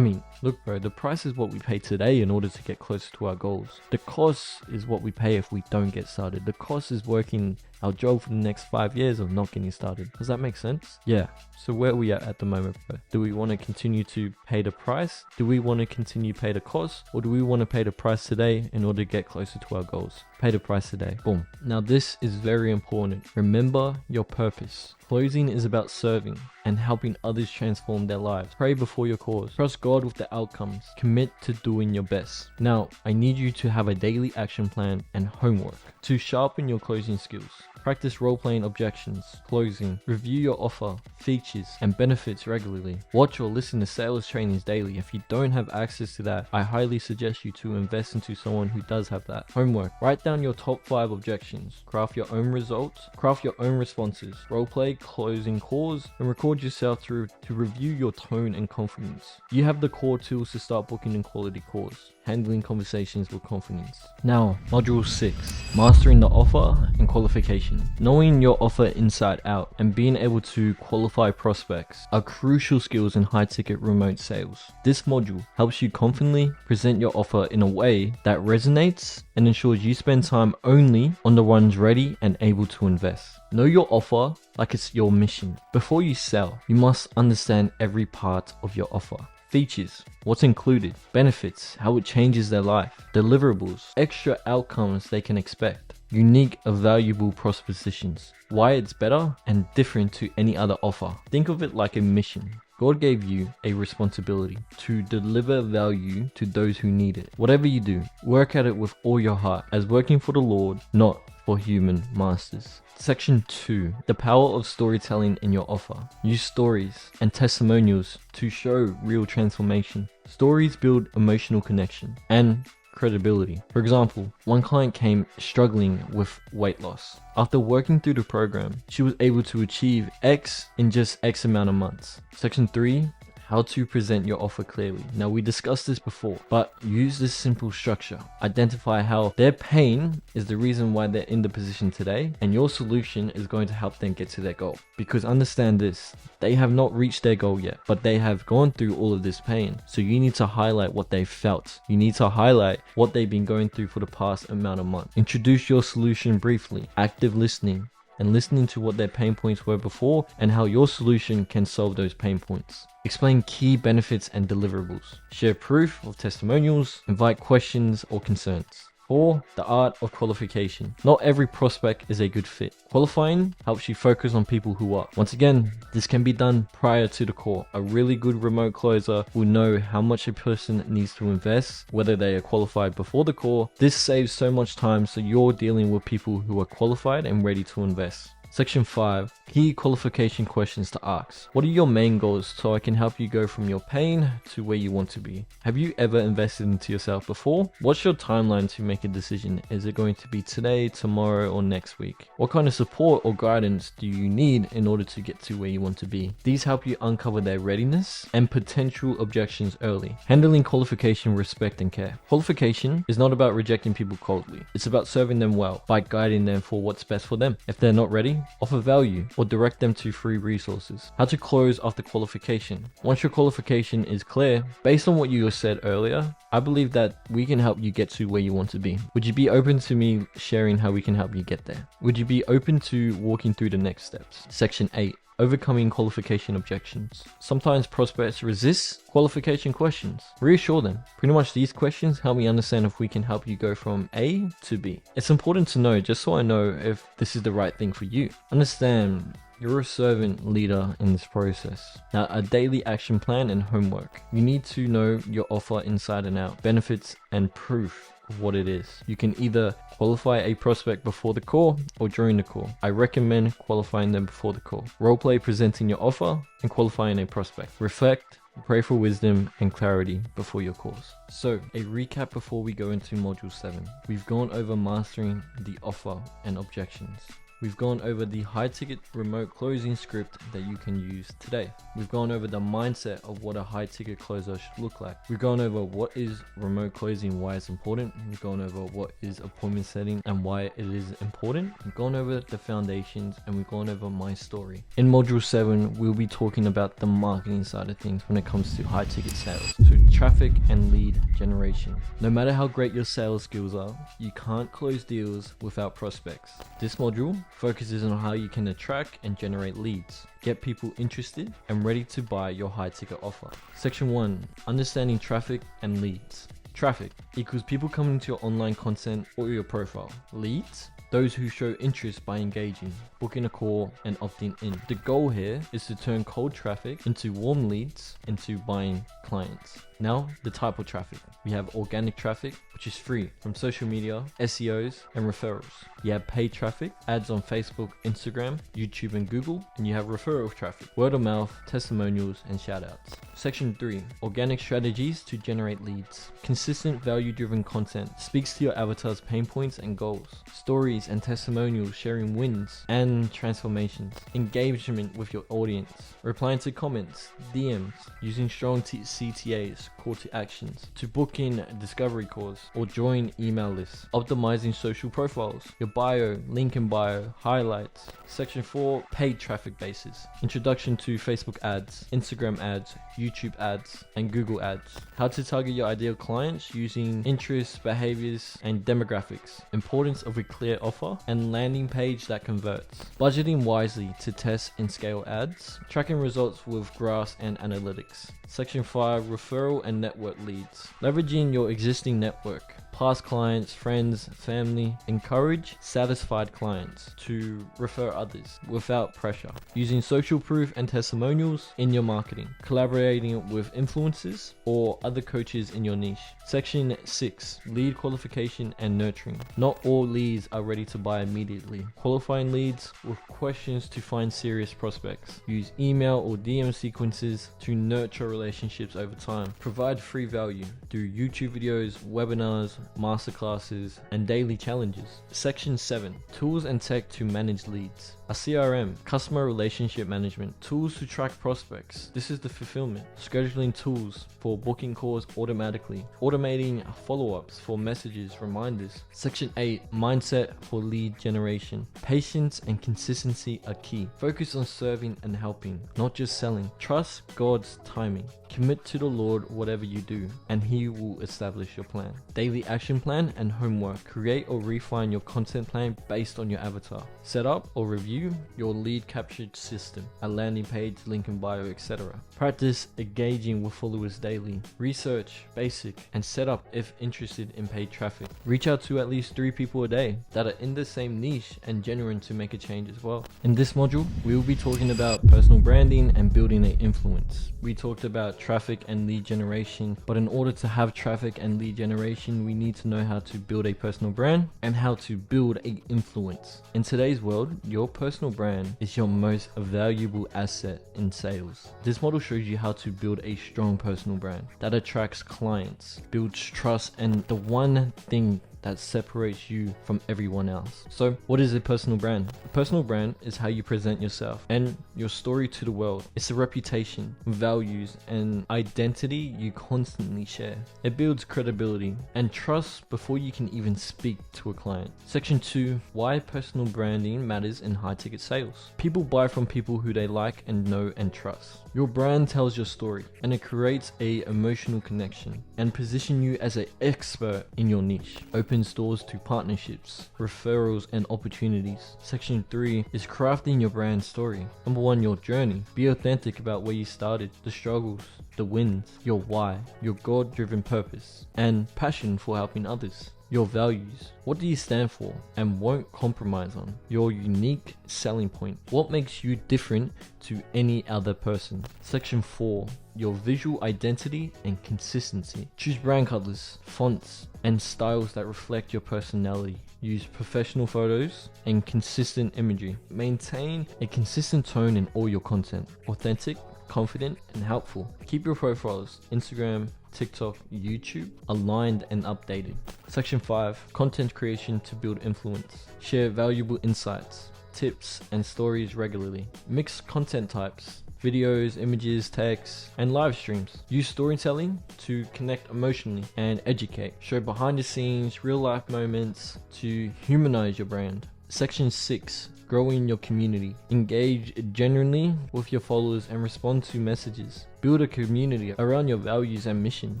Look bro, the price is what we pay today in order to get closer to our goals. The cost is what we pay if we don't get started. The cost is working our job for the next 5 years of not getting started. Does that make sense? Yeah. So where are we at the moment, bro? Do we want to continue to pay the price? Do we want to continue pay the cost? Or do we want to pay the price today in order to get closer to our goals? Pay the price today. Boom. Now this is very important. Remember your purpose. Closing is about serving and helping others transform their lives. Pray before your calls. Trust God with the outcomes. Commit to doing your best. Now, I need you to have a daily action plan and homework to sharpen your closing skills. Practice role-playing objections, closing, review your offer, features, and benefits regularly. Watch or listen to sales trainings daily. If you don't have access to that, I highly suggest you to invest into someone who does have that. Homework. Write down your top 5 objections. Craft your own results. Craft your own responses. Role-play closing calls and record yourself to review your tone and confidence. You have the core tools to start booking in quality calls. Handling conversations with confidence. Now, module 6, mastering the offer and qualification. Knowing your offer inside out and being able to qualify prospects are crucial skills in high-ticket remote sales. This module helps you confidently present your offer in a way that resonates and ensures you spend time only on the ones ready and able to invest. Know your offer like it's your mission. Before you sell, you must understand every part of your offer. Features, what's included, benefits, how it changes their life, deliverables, extra outcomes they can expect, unique or valuable propositions, why it's better and different to any other offer. Think of it like a mission. God gave you a responsibility to deliver value to those who need it. Whatever you do, work at it with all your heart as working for the Lord, not for human masters. Section 2. The power of storytelling in your offer. Use stories and testimonials to show real transformation. Stories build emotional connection and credibility. For example, one client came struggling with weight loss. After working through the program, she was able to achieve X in just X amount of months. Section 3. How to present your offer clearly. Now, we discussed this before, but use this simple structure. Identify how their pain is the reason why they're in the position today, and your solution is going to help them get to their goal. Because understand this, they have not reached their goal yet, but they have gone through all of this pain. So you need to highlight what they felt. You need to highlight what they've been going through for the past amount of months. Introduce your solution briefly. Active listening, and listening to what their pain points were before and how your solution can solve those pain points. Explain key benefits and deliverables. Share proof of testimonials. Invite questions or concerns. 4. The art of qualification. Not every prospect is a good fit. Qualifying helps you focus on people who are. Once again, this can be done prior to the call. A really good remote closer will know how much a person needs to invest, whether they are qualified before the call. This saves so much time, so you're dealing with people who are qualified and ready to invest. Section 5. Key qualification questions to ask. What are your main goals so I can help you go from your pain to where you want to be? Have you ever invested into yourself before? What's your timeline to make a decision? Is it going to be today, tomorrow, or next week? What kind of support or guidance do you need in order to get to where you want to be? These help you uncover their readiness and potential objections early. Handling qualification, respect, and care. Qualification is not about rejecting people coldly. It's about serving them well by guiding them for what's best for them. If they're not ready, offer value or direct them to free resources. How to close after qualification. Once your qualification is clear, based on what you said earlier, I believe that we can help you get to where you want to be. Would you be open to me sharing how we can help you get there? Would you be open to walking through the next steps? Section 8. Overcoming qualification objections. Sometimes prospects resist qualification questions. Reassure them. Pretty much these questions help me understand if we can help you go from A to B. It's important to know, just so I know if this is the right thing for you. Understand, you're a servant leader in this process. Now, a daily action plan and homework. You need to know your offer inside and out, benefits and proof of what it is. You can either qualify a prospect before the call or during the call. I recommend qualifying them before the call. Roleplay presenting your offer and qualifying a prospect. Reflect, pray for wisdom and clarity before your calls. So, a recap before we go into module 7. We've gone over mastering the offer and objections. We've gone over the high-ticket remote closing script that you can use today. We've gone over the mindset of what a high-ticket closer should look like. We've gone over what is remote closing, why it's important. We've gone over what is appointment setting and why it is important. We've gone over the foundations and we've gone over my story. In module 7, we'll be talking about the marketing side of things when it comes to high-ticket sales. So traffic and lead generation. No matter how great your sales skills are, you can't close deals without prospects. This module focuses on how you can attract and generate leads, get people interested and ready to buy your high ticket offer. Section 1. Understanding traffic and leads. Traffic equals people coming to your online content or your profile. Leads, those who show interest by engaging, booking a call and opting in. The goal here is to turn cold traffic into warm leads into buying clients. Now, the type of traffic. We have organic traffic, which is free from social media, SEOs, and referrals. You have paid traffic, ads on Facebook, Instagram, YouTube, and Google, and you have referral traffic, word of mouth, testimonials, and shoutouts. Section 3. Organic strategies to generate leads. Consistent value-driven content speaks to your avatar's pain points and goals. Stories and testimonials sharing wins and transformations. Engagement with your audience. Replying to comments, DMs, using strong CTAs, call to actions, to book in discovery calls or join email lists. Optimizing social profiles. Your bio, link in bio, highlights. Section 4. Paid traffic bases. Introduction to Facebook ads, Instagram ads, YouTube ads, and Google ads. How to target your ideal clients using interests, behaviors, and demographics. Importance of a clear offer and landing page that converts. Budgeting wisely to test and scale ads. Tracking results with graphs and analytics. Section 5. Referral and network leads. Leveraging your existing network. past clients, friends, family. Encourage satisfied clients to refer others without pressure. Using social proof and testimonials in your marketing. Collaborating with influencers or other coaches in your niche. Section 6, lead qualification and nurturing. Not all leads are ready to buy immediately. Qualifying leads with questions to find serious prospects. Use email or DM sequences to nurture relationships over time. Provide free value. Do YouTube videos, webinars, masterclasses, and daily challenges. Section 7, tools and tech to manage leads. A CRM, customer relationship management, tools to track prospects. This is the fulfillment. Scheduling tools for booking calls automatically. Automating follow-ups for messages, reminders. Section 8, mindset for lead generation. Patience and consistency are key. Focus on serving and helping, not just selling. Trust God's timing. Commit to the Lord whatever you do, and He will establish your plan. Daily action plan and homework. Create or refine your content plan based on your avatar. Set up or review your lead capture system, a landing page, link in bio, etc. Practice engaging with followers daily. Research basic and set up if interested in paid traffic. Reach out to at least 3 people a day that are in the same niche and genuine to make a change as well. In this module, we will be talking about personal branding and building an influence. We talked about traffic and lead generation, but in order to have traffic and lead generation, we need to know how to build a personal brand and how to build an influence. In today's world, your personal brand is your most valuable asset in sales. This model shows you how to build a strong personal brand that attracts clients, builds trust, and the one thing that separates you from everyone else. So what is a personal brand? A personal brand is how you present yourself and your story to the world. It's a reputation, values, and identity you constantly share. It builds credibility and trust before you can even speak to a client. Section 2, why personal branding matters in high ticket sales. People buy from people who they like and know and trust. Your brand tells your story and it creates a emotional connection and position you as an expert in your niche. Opens doors to partnerships, referrals, and opportunities. Section 3 is crafting your brand story. Number 1, your journey. Be authentic about where you started, the struggles, the wins, your why, your God-driven purpose, and passion for helping others. Your values. What do you stand for and won't compromise on? Your unique selling point. What makes you different to any other person? Section 4. Your visual identity and consistency. Choose brand colors, fonts, and styles that reflect your personality. Use professional photos and consistent imagery. Maintain a consistent tone in all your content. Authentic, confident, and helpful. Keep your profiles, Instagram, TikTok, YouTube, aligned and updated. Section 5, content creation to build influence. Share valuable insights, tips, and stories regularly. Mix content types, videos, images, text, and live streams. Use storytelling to connect emotionally and educate. Show behind the scenes, real life moments to humanize your brand. Section 6, growing your community. Engage genuinely with your followers and respond to messages. Build a community around your values and mission.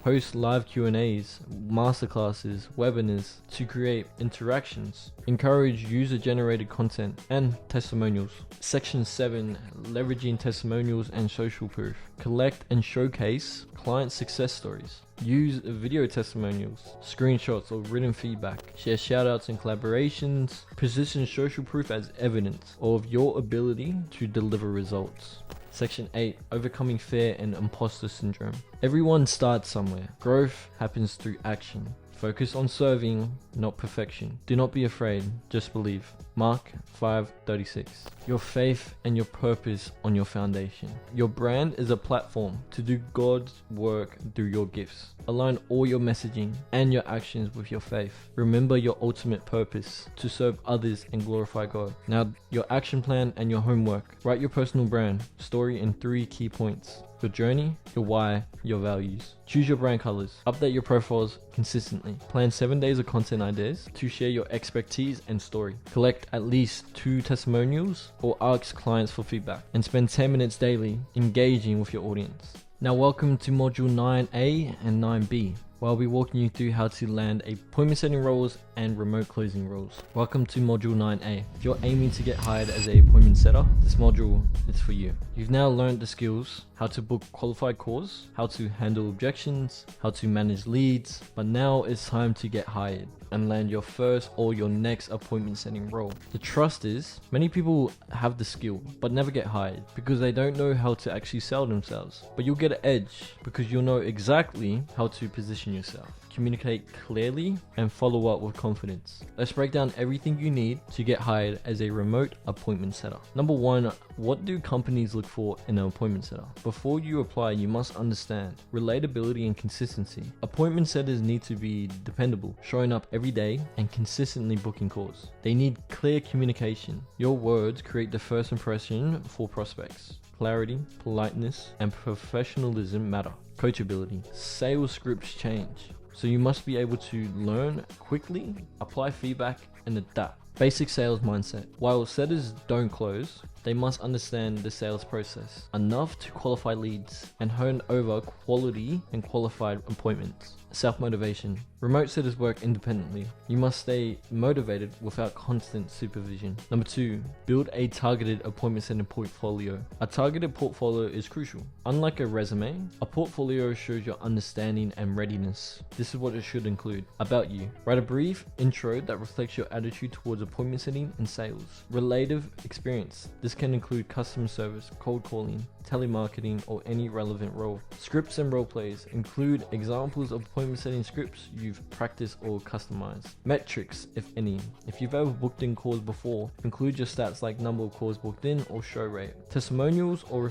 Host live Q&As, masterclasses, webinars to create interactions. Encourage user-generated content and testimonials. Section 7, leveraging testimonials and social proof. Collect and showcase client success stories. Use video testimonials, screenshots, or written feedback. Share shoutouts and collaborations. Position social proof as evidence of your ability to deliver results. Section 8, overcoming fear and imposter syndrome. Everyone starts somewhere. Growth happens through action. Focus on serving, not perfection. Do not be afraid, just believe. Mark 5:36. Your faith and your purpose on your foundation. Your brand is a platform to do God's work through your gifts. Align all your messaging and your actions with your faith. Remember your ultimate purpose, to serve others and glorify God. Now, your action plan and your homework. Write your personal brand story in 3 key points. Your journey, your why, your values. Choose your brand colors. Update your profiles consistently. Plan 7 days of content ideas to share your expertise and story. Collect at least 2 testimonials or ask clients for feedback. And spend 10 minutes daily engaging with your audience. Now welcome to module 9A and 9B. where I'll be walking you through how to land appointment setting roles and remote closing roles. Welcome to Module 9A. If you're aiming to get hired as an appointment setter, this module is for you. You've now learned the skills, how to book qualified calls, how to handle objections, how to manage leads, but now it's time to get hired and land your first or your next appointment setting role. The trust is, many people have the skill but never get hired because they don't know how to actually sell themselves. But you'll get an edge because you'll know exactly how to position yourself, communicate clearly, and follow up with confidence. Let's break down everything you need to get hired as a remote appointment setter. Number one, what do companies look for in an appointment setter? Before you apply, you must understand relatability and consistency. Appointment setters need to be dependable, showing up every day and consistently booking calls. They need clear communication. Your words create the first impression for prospects. Clarity, politeness, and professionalism matter. Coachability. Sales scripts change, so you must be able to learn quickly, apply feedback, and adapt. Basic sales mindset. While setters don't close, they must understand the sales process enough to qualify leads and hone over quality and qualified appointments. Self-motivation. Remote setters work independently. You must stay motivated without constant supervision. Number two, build a targeted appointment setting portfolio. A targeted portfolio is crucial. Unlike a resume, a portfolio shows your understanding and readiness. This is what it should include. About you. Write a brief intro that reflects your attitude towards appointment setting and sales. Relative experience. This can include customer service, cold calling, telemarketing, or any relevant role. Scripts and role plays. Include examples of appointment setting scripts you've practiced or customized. Metrics, if any. If you've ever booked in calls before, include your stats like number of calls booked in or show rate. Testimonials or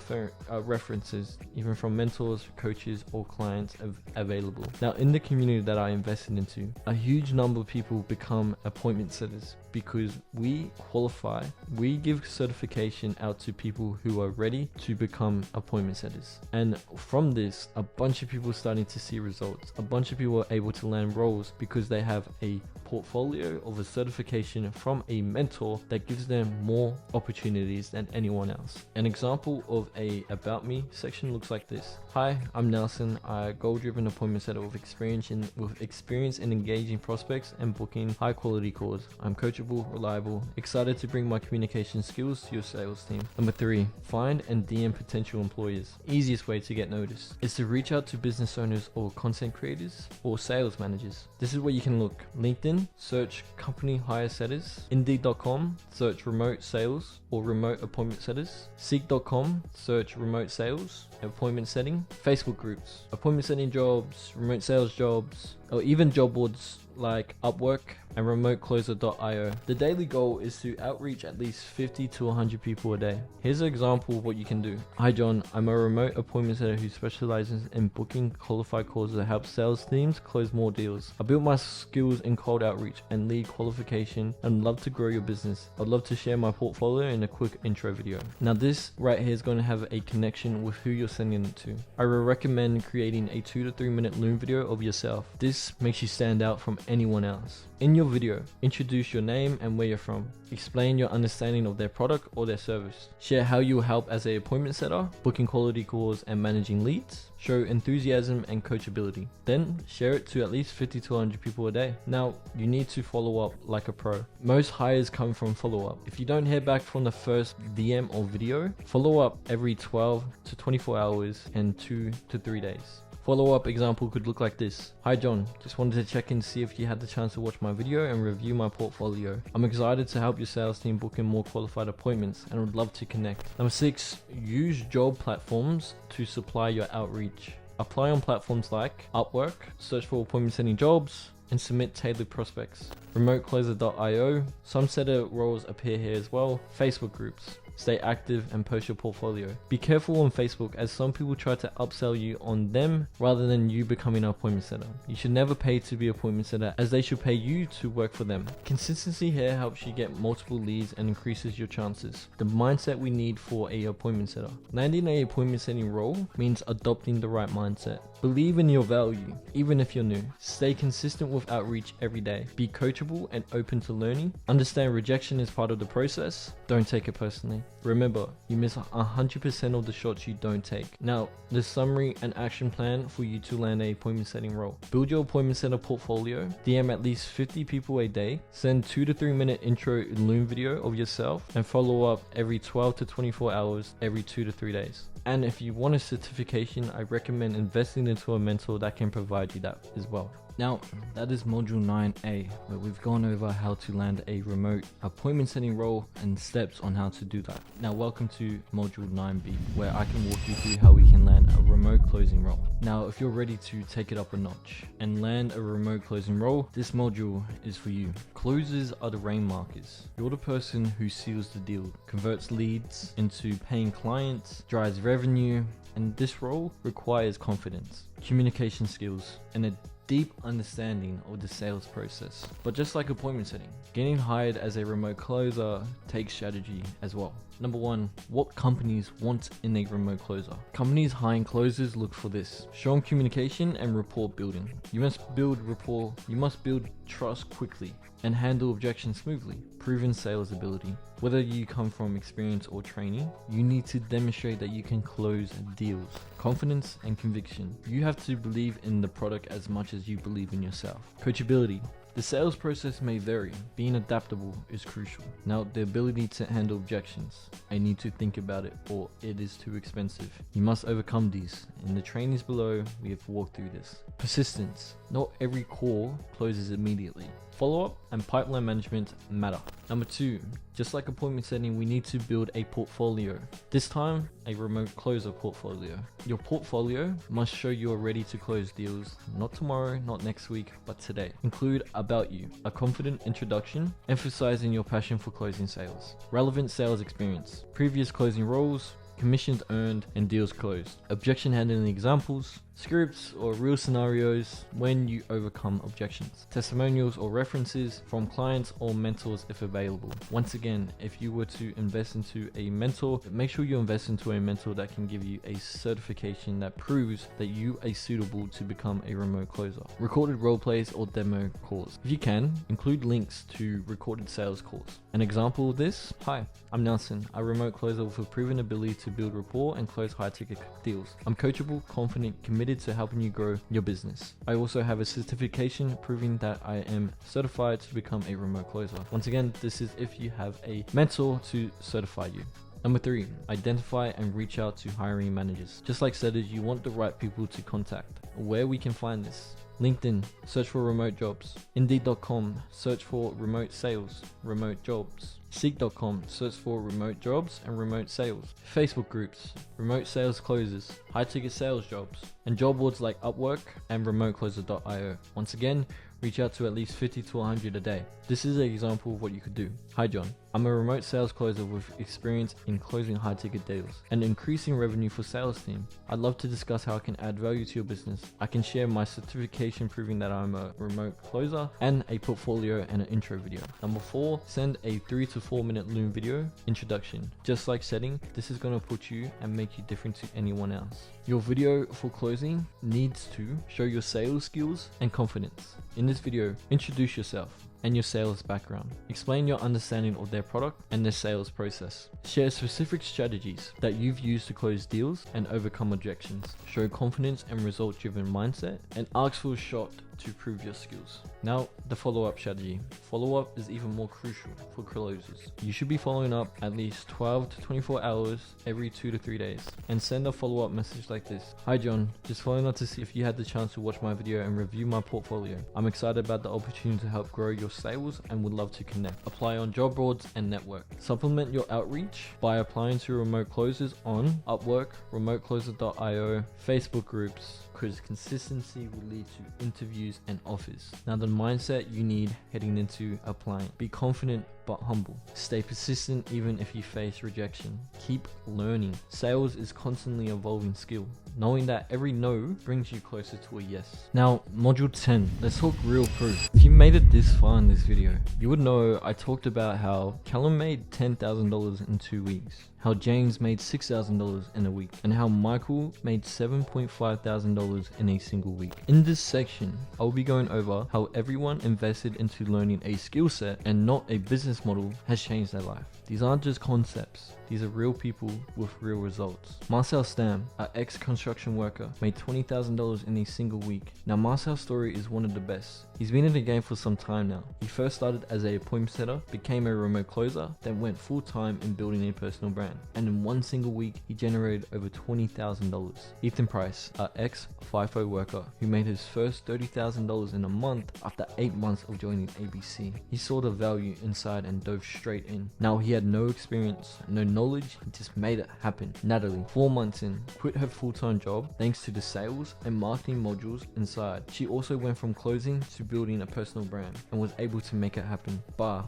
references, even from mentors, coaches, or clients available. Now, in the community that I invested into, a huge number of people become appointment setters because we qualify, we give certification out to people who are ready to become appointment setters. And from this, a bunch of people are starting to see results. A bunch of people are able to land roles because they have a portfolio of a certification from a mentor that gives them more opportunities than anyone else. An example of a About Me section looks like this. Hi, I'm Nelson, a goal-driven appointment setter with experience in engaging prospects and booking high-quality calls. I'm coachable, reliable, excited to bring my communication skills to your sales team. Number three, find and DM potential employers. Easiest way to get noticed is to reach out to business owners or content creators or sales managers. This is where you can look. LinkedIn, search company hire setters. Indeed.com, search remote sales or remote appointment setters. Seek.com, search remote sales, appointment setting. Facebook groups, appointment setting jobs, remote sales jobs, or even job boards like Upwork and remotecloser.io. The daily goal is to outreach at least 50 to 100 people a day. Here's an example of what you can do. Hi John, I'm a remote appointment setter who specializes in booking qualified calls that help sales teams close more deals. I built my skills in cold outreach and lead qualification and love to grow your business. I'd love to share my portfolio in a quick intro video. Now this right here is going to have a connection with who you're sending it to. I would recommend creating a 2 to 3 minute Loom video of yourself. This makes you stand out from anyone else. In your video, introduce your name and where you're from. Explain your understanding of their product or their service. Share how you help as an appointment setter, booking quality calls and managing leads. Show enthusiasm and coachability. Then share it to at least 50 to 100 people a day. Now, you need to follow up like a pro. Most hires come from follow up. If you don't hear back from the first DM or video, follow up every 12 to 24 hours and 2 to 3 days. Follow-up example could look like this. Hi John, just wanted to check in to see if you had the chance to watch my video and review my portfolio. I'm excited to help your sales team book in more qualified appointments and would love to connect. Number 6, use job platforms to supply your outreach. Apply on platforms like Upwork, search for appointment setting jobs, and submit tailored prospects. Remotecloser.io, some setter roles appear here as well. Facebook groups. Stay active and post your portfolio. Be careful on Facebook as some people try to upsell you on them rather than you becoming an appointment setter. You should never pay to be an appointment setter as they should pay you to work for them. Consistency here helps you get multiple leads and increases your chances. The mindset we need for an appointment setter. Landing an appointment setting role means adopting the right mindset. Believe in your value, even if you're new. Stay consistent with outreach every day. Be coachable and open to learning. Understand rejection is part of the process. Don't take it personally. platform. Remember, you miss 100% of the shots you don't take. Now, the summary and action plan for you to land a appointment setting role. Build your appointment setter portfolio, DM at least 50 people a day, send 2 to 3 minute intro Loom video of yourself, and follow up every 12 to 24 hours every 2 to 3 days. And if you want a certification, I recommend investing into a mentor that can provide you that as well. Now, that is module 9A, where we've gone over how to land a remote appointment setting role and steps on how to do that. Now, welcome to module 9B, where I can walk you through how we can land a remote closing role. Now, if you're ready to take it up a notch and land a remote closing role, this module is for you. Closes are the rainmakers. You're the person who seals the deal, converts leads into paying clients, drives revenue, and this role requires confidence, communication skills, and a deep understanding of the sales process. But just like appointment setting, getting hired as a remote closer takes strategy as well. Number one, what companies want in a remote closer? Companies hiring closers look for this: strong communication and rapport building. You must build rapport, you must build trust quickly and handle objections smoothly. Proven sales ability. Whether you come from experience or training, you need to demonstrate that you can close deals. Confidence and conviction. You have to believe in the product as much as you believe in yourself. Coachability. The sales process may vary. Being adaptable is crucial. Now, the ability to handle objections. I need to think about it, or it is too expensive. You must overcome these. In the trainings below, we have walked through this. Persistence. Not every call closes immediately. Follow-up and pipeline management matter. Number two, just like appointment setting, we need to build a portfolio. This time, a remote closer portfolio. Your portfolio must show you are ready to close deals, not tomorrow, not next week, but today. Include about you, a confident introduction, emphasizing your passion for closing sales. Relevant sales experience, previous closing roles, commissions earned, and deals closed. Objection handling examples, scripts or real scenarios when you overcome objections. Testimonials or references from clients or mentors if available. Once again, if you were to invest into a mentor, make sure you invest into a mentor that can give you a certification that proves that you are suitable to become a remote closer. Recorded role plays or demo calls. If you can, include links to recorded sales calls. An example of this: hi, I'm Nelson, a remote closer with a proven ability to build rapport and close high ticket deals. I'm coachable, confident, committed to helping you grow your business. I also have a certification proving that I am certified to become a remote closer. Once again, this is if you have a mentor to certify you. Number three, identify and reach out to hiring managers. Just like setters, you want the right people to contact. Where we can find this: LinkedIn, search for remote jobs. Indeed.com, search for remote sales, remote jobs. Seek.com, search for remote jobs and remote sales. Facebook groups, remote sales closers, high ticket sales jobs, and job boards like Upwork and remotecloser.io. Once again, reach out to at least 50 to 100 a day. This is an example of what you could do. Hi John, I'm a remote sales closer with experience in closing high ticket deals and increasing revenue for sales team. I'd love to discuss how I can add value to your business. I can share my certification proving that I'm a remote closer, and a portfolio and an intro video. Number four, send a 3 to 4 minute Loom video introduction. Just like setting, this is going to put you and make you different to anyone else. Your video for closing needs to show your sales skills and confidence. In this video, introduce yourself and your sales background. Explain your understanding of their product and their sales process. Share specific strategies that you've used to close deals and overcome objections. Show confidence and result-driven mindset, and ask for a shot to prove your skills. Now, the follow-up strategy. Follow-up is even more crucial for closers. You should be following up at least 12 to 24 hours every 2 to 3 days, and send a follow-up message like this: hi John, just following up to see if you had the chance to watch my video and review my portfolio. I'm excited about the opportunity to help grow your sales and would love to connect. Apply on job boards and network. Supplement your outreach by applying to remote closers on Upwork, remotecloser.io, Facebook groups, because consistency will lead to interviews and offers. Now, the mindset you need heading into applying: be confident but humble. Stay persistent even if you face rejection. Keep learning. Sales is constantly evolving skill. Knowing that every no brings you closer to a yes. Now, module 10, let's talk real proof. If you made it this far in this video, you would know I talked about how Callum made $10,000 in 2 weeks, how James made $6,000 in a week, and how Michael made $7,500 in a single week. In this section, I will be going over how everyone invested into learning a skill set and not a business model has changed their life. These aren't just concepts. These are real people with real results. Marcel Stam, an ex-construction worker, made $20,000 in a single week. Now Marcel's story is one of the best. He's been in the game for some time now. He first started as a appointment setter, became a remote closer, then went full-time in building a personal brand. And in one single week, he generated over $20,000. Ethan Price, an ex-FIFO worker, who made his first $30,000 in a month after 8 months of joining ABC. He saw the value inside and dove straight in. Now he had no experience, no knowledge, he just made it happen. Natalie, 4 months in, quit her full-time job thanks to the sales and marketing modules inside. She also went from closing to building a personal brand and was able to make it happen.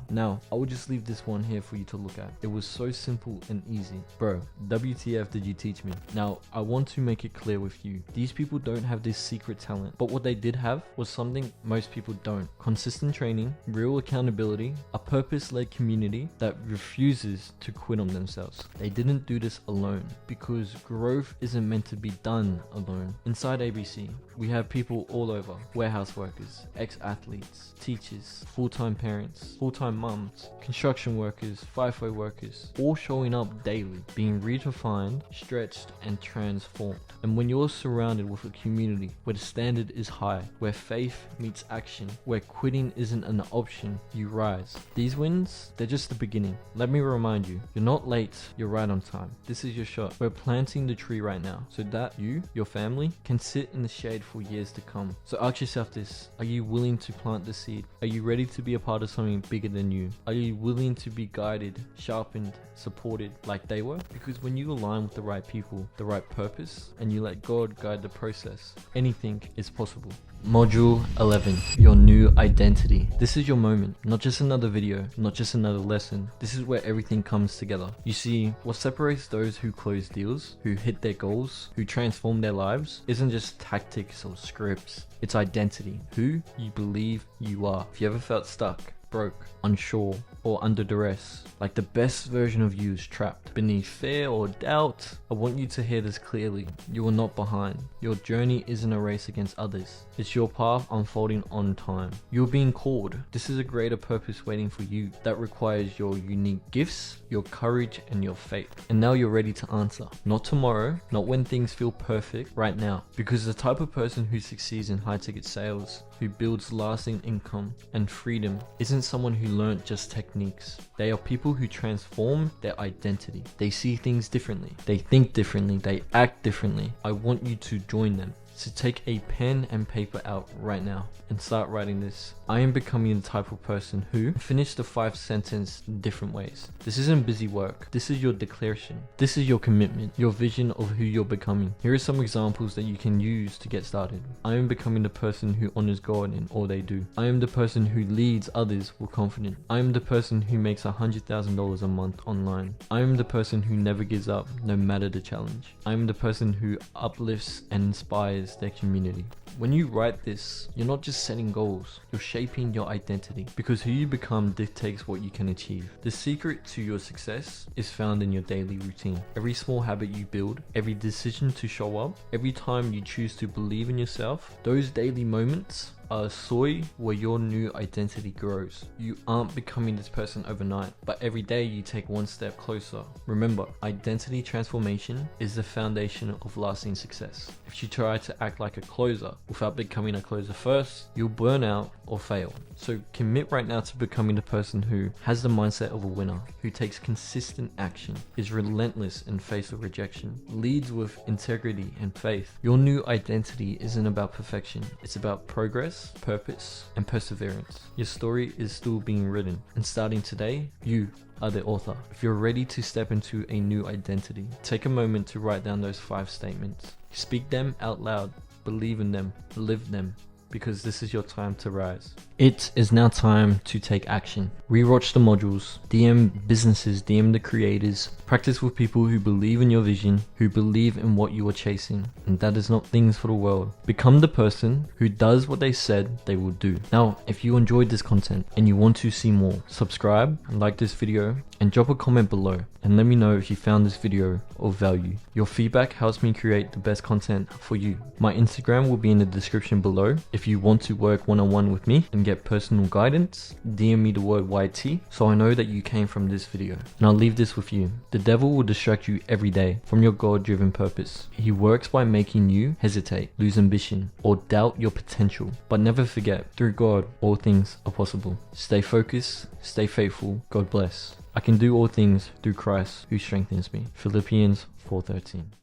Now, I will just leave this one here for you to look at. It was so simple and easy. Bro, WTF did you teach me? Now, I want to make it clear with you. These people don't have this secret talent, but what they did have was something most people don't. Consistent training, real accountability, a purpose-led community that refuses to quit on themselves. They didn't do this alone because growth isn't meant to be done alone. Inside ABC, we have people all over: warehouse workers, ex-athletes, teachers, full-time parents, full-time mums, construction workers, FIFO workers, all showing up daily, being redefined, stretched, and transformed. And when you're surrounded with a community where the standard is high, where faith meets action, where quitting isn't an option, you rise. These wins, they're just the beginning. Let me remind you, you're not late, you're right on time. This is your shot. We're planting the tree right now so that you, your family, can sit in the shade for years to come. So ask yourself this: are you willing to plant the seed? Are you ready to be a part of something bigger than you? Are you willing to be guided, sharpened, supported like they were? Because when you align with the right people, the right purpose, and you let God guide the process, anything is possible. Module 11, your new identity. This is your moment, not just another video, not just another lesson. This is where everything comes together. You see, what separates those who close deals, who hit their goals, who transform their lives, isn't just tactics or scripts. It's identity, who you believe you are. If you ever felt stuck, broke, unsure, or under duress, like the best version of you is trapped beneath fear or doubt, I want you to hear this clearly. You are not behind. Your journey isn't a race against others. It's your path unfolding on time. You're being called. This is a greater purpose waiting for you that requires your unique gifts, your courage, and your faith. And now you're ready to answer. Not tomorrow, not when things feel perfect, right now. Because the type of person who succeeds in high-ticket sales, who builds lasting income and freedom, isn't someone who learned just techniques. They are people who transform their identity. They see things differently. They think differently. They act differently. I want you to join them. So take a pen and paper out right now and start writing this. I am becoming the type of person who finish the 5 sentences in different ways. This isn't busy work. This is your declaration. This is your commitment, your vision of who you're becoming. Here are some examples that you can use to get started. I am becoming the person who honors God in all they do. I am the person who leads others with confidence. I am the person who makes $100,000 a month online. I am the person who never gives up no matter the challenge. I am the person who uplifts and inspires their community. When you write this, you're not just setting goals, you're shaping your identity, because who you become dictates what you can achieve. The secret to your success is found in your daily routine. Every small habit you build, every decision to show up, every time you choose to believe in yourself, those daily moments are a soil where your new identity grows. You aren't becoming this person overnight, but every day you take one step closer. Remember, identity transformation is the foundation of lasting success. If you try to act like a closer without becoming a closer first, you'll burn out or fail. So commit right now to becoming the person who has the mindset of a winner, who takes consistent action, is relentless in face of rejection, leads with integrity and faith. Your new identity isn't about perfection, it's about progress, purpose, and perseverance. Your story is still being written, and starting today, you are the author. If you're ready to step into a new identity, take a moment to write down those 5 statements. Speak them out loud, believe in them, live them, because this is your time to rise. It is now time to take action. Rewatch the modules, DM businesses, DM the creators, practice with people who believe in your vision, who believe in what you are chasing, and that is not things for the world. Become the person who does what they said they will do. Now, if you enjoyed this content and you want to see more, subscribe, like this video, and drop a comment below and let me know if you found this video of value. Your feedback helps me create the best content for you. My Instagram will be in the description below. If If you want to work one-on-one with me and get personal guidance, DM me the word YT so I know that you came from this video. And I'll leave this with you. The devil will distract you every day from your God-driven purpose. He works by making you hesitate, lose ambition, or doubt your potential. But never forget, through God, all things are possible. Stay focused, stay faithful, God bless. I can do all things through Christ who strengthens me. Philippians 4:13.